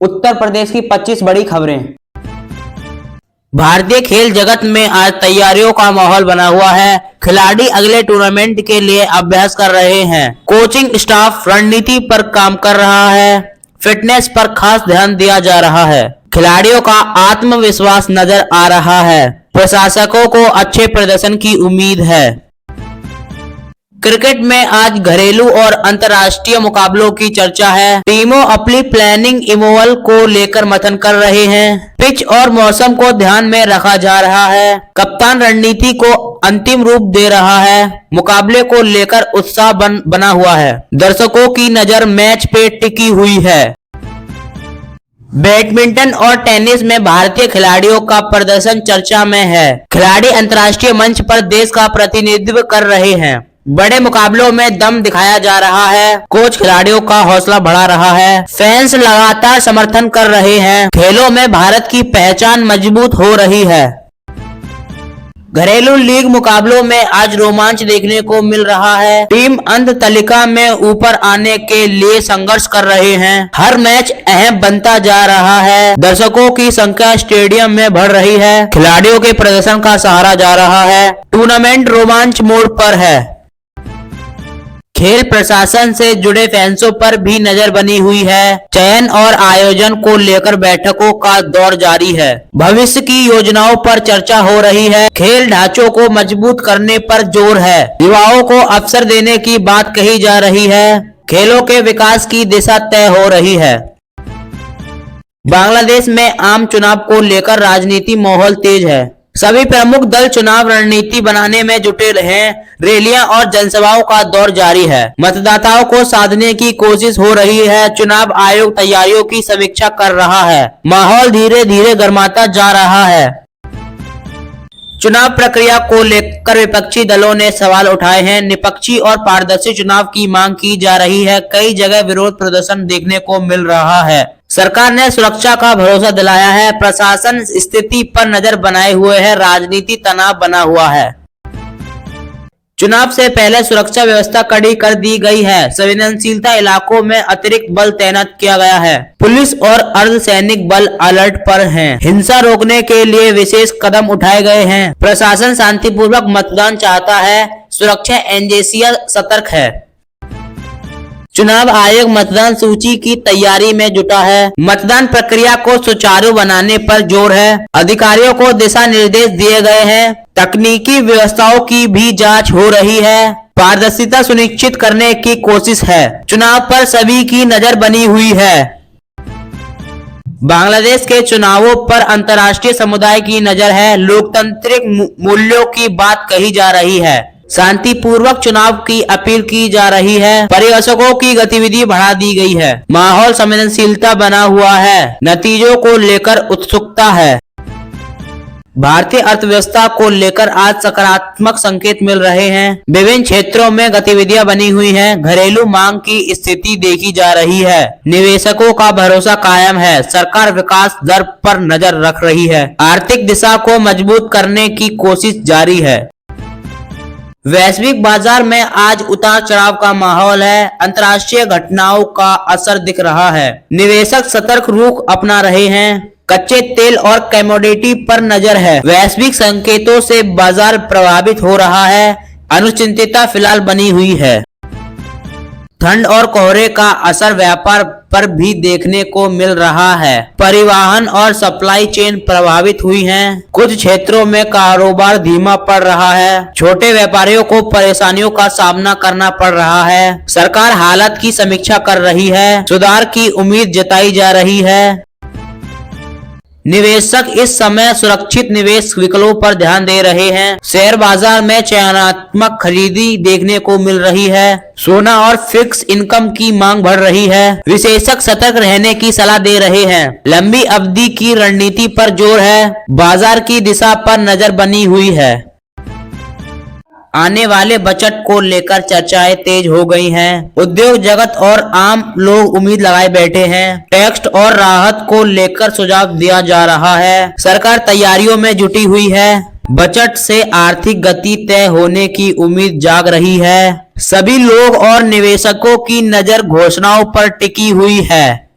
उत्तर प्रदेश की 25 बड़ी खबरें। भारतीय खेल जगत में आज तैयारियों का माहौल बना हुआ है। खिलाड़ी अगले टूर्नामेंट के लिए अभ्यास कर रहे हैं। कोचिंग स्टाफ रणनीति पर काम कर रहा है। फिटनेस पर खास ध्यान दिया जा रहा है। खिलाड़ियों का आत्मविश्वास नजर आ रहा है। प्रशासकों को अच्छे प्रदर्शन की उम्मीद है। क्रिकेट में आज घरेलू और अंतर्राष्ट्रीय मुकाबलों की चर्चा है। टीमों अपनी प्लानिंग इमोवल को लेकर मंथन कर रहे हैं। पिच और मौसम को ध्यान में रखा जा रहा है। कप्तान रणनीति को अंतिम रूप दे रहा है। मुकाबले को लेकर उत्साह बना हुआ है। दर्शकों की नजर मैच पे टिकी हुई है। बैडमिंटन और टेनिस में भारतीय खिलाड़ियों का प्रदर्शन चर्चा में है। खिलाड़ी अंतर्राष्ट्रीय मंच पर देश का प्रतिनिधित्व कर रहे हैं। बड़े मुकाबलों में दम दिखाया जा रहा है। कोच खिलाड़ियों का हौसला बढ़ा रहा है। फैंस लगातार समर्थन कर रहे हैं। खेलों में भारत की पहचान मजबूत हो रही है। घरेलू लीग मुकाबलों में आज रोमांच देखने को मिल रहा है। टीम अंत तालिका में ऊपर आने के लिए संघर्ष कर रहे हैं। हर मैच अहम बनता जा रहा है। दर्शकों की संख्या स्टेडियम में बढ़ रही है। खिलाड़ियों के प्रदर्शन का सहारा जा रहा है। टूर्नामेंट रोमांच मोड़ पर है। खेल प्रशासन से जुड़े फैंसों पर भी नजर बनी हुई है। चयन और आयोजन को लेकर बैठकों का दौर जारी है। भविष्य की योजनाओं पर चर्चा हो रही है। खेल ढांचों को मजबूत करने पर जोर है। युवाओं को अवसर देने की बात कही जा रही है। खेलों के विकास की दिशा तय हो रही है। बांग्लादेश में आम चुनाव को लेकर राजनीति माहौल तेज है। सभी प्रमुख दल चुनाव रणनीति बनाने में जुटे हैं। रैलियां और जनसभाओं का दौर जारी है। मतदाताओं को साधने की कोशिश हो रही है। चुनाव आयोग तैयारियों की समीक्षा कर रहा है। माहौल धीरे धीरे गर्माता जा रहा है। चुनाव प्रक्रिया को लेकर विपक्षी दलों ने सवाल उठाए हैं। निष्पक्ष और पारदर्शी चुनाव की मांग की जा रही है। कई जगह विरोध प्रदर्शन देखने को मिल रहा है। सरकार ने सुरक्षा का भरोसा दिलाया है। प्रशासन स्थिति पर नजर बनाए हुए है। राजनीति तनाव बना हुआ है। चुनाव से पहले सुरक्षा व्यवस्था कड़ी कर दी गई है। संवेदनशीलता इलाकों में अतिरिक्त बल तैनात किया गया है। पुलिस और अर्धसैनिक बल अलर्ट पर हैं। हिंसा रोकने के लिए विशेष कदम उठाए गए हैं। प्रशासन शांतिपूर्वक मतदान चाहता है। सुरक्षा एजेंसियां सतर्क है। चुनाव आयोग मतदान सूची की तैयारी में जुटा है। मतदान प्रक्रिया को सुचारू बनाने पर जोर है। अधिकारियों को दिशा निर्देश दिए गए हैं। तकनीकी व्यवस्थाओं की भी जांच हो रही है। पारदर्शिता सुनिश्चित करने की कोशिश है। चुनाव पर सभी की नजर बनी हुई है। बांग्लादेश के चुनावों पर अंतर्राष्ट्रीय समुदाय की नजर है। लोकतांत्रिक मूल्यों की बात कही जा रही है। शांतिपूर्वक चुनाव की अपील की जा रही है। पर्यवेक्षकों की गतिविधि बढ़ा दी गई है। माहौल संवेदनशीलता बना हुआ है। नतीजों को लेकर उत्सुकता है। भारतीय अर्थव्यवस्था को लेकर आज सकारात्मक संकेत मिल रहे हैं। विभिन्न क्षेत्रों में गतिविधियां बनी हुई हैं। घरेलू मांग की स्थिति देखी जा रही है। निवेशकों का भरोसा कायम है। सरकार विकास दर पर नजर रख रही है। आर्थिक दिशा को मजबूत करने की कोशिश जारी है। वैश्विक बाजार में आज उतार चढ़ाव का माहौल है। अंतर्राष्ट्रीय घटनाओं का असर दिख रहा है। निवेशक सतर्क रुख अपना रहे हैं। कच्चे तेल और कमोडिटी पर नजर है। वैश्विक संकेतों से बाजार प्रभावित हो रहा है। अनिश्चितता फिलहाल बनी हुई है। ठंड और कोहरे का असर व्यापार पर भी देखने को मिल रहा है। परिवहन और सप्लाई चेन प्रभावित हुई हैं। कुछ क्षेत्रों में कारोबार धीमा पड़ रहा है। छोटे व्यापारियों को परेशानियों का सामना करना पड़ रहा है। सरकार हालत की समीक्षा कर रही है। सुधार की उम्मीद जताई जा रही है। निवेशक इस समय सुरक्षित निवेश विकल्पों पर ध्यान दे रहे हैं। शेयर बाजार में चयनात्मक खरीदी देखने को मिल रही है। सोना और फिक्स इनकम की मांग बढ़ रही है। विशेषज्ञ सतर्क रहने की सलाह दे रहे हैं। लंबी अवधि की रणनीति पर जोर है। बाजार की दिशा पर नजर बनी हुई है। आने वाले बजट को लेकर चर्चाएं तेज हो गई हैं। उद्योग जगत और आम लोग उम्मीद लगाए बैठे हैं। टैक्स और राहत को लेकर सुझाव दिया जा रहा है। सरकार तैयारियों में जुटी हुई है। बजट से आर्थिक गति तय होने की उम्मीद जाग रही है। सभी लोग और निवेशकों की नजर घोषणाओं पर टिकी हुई है।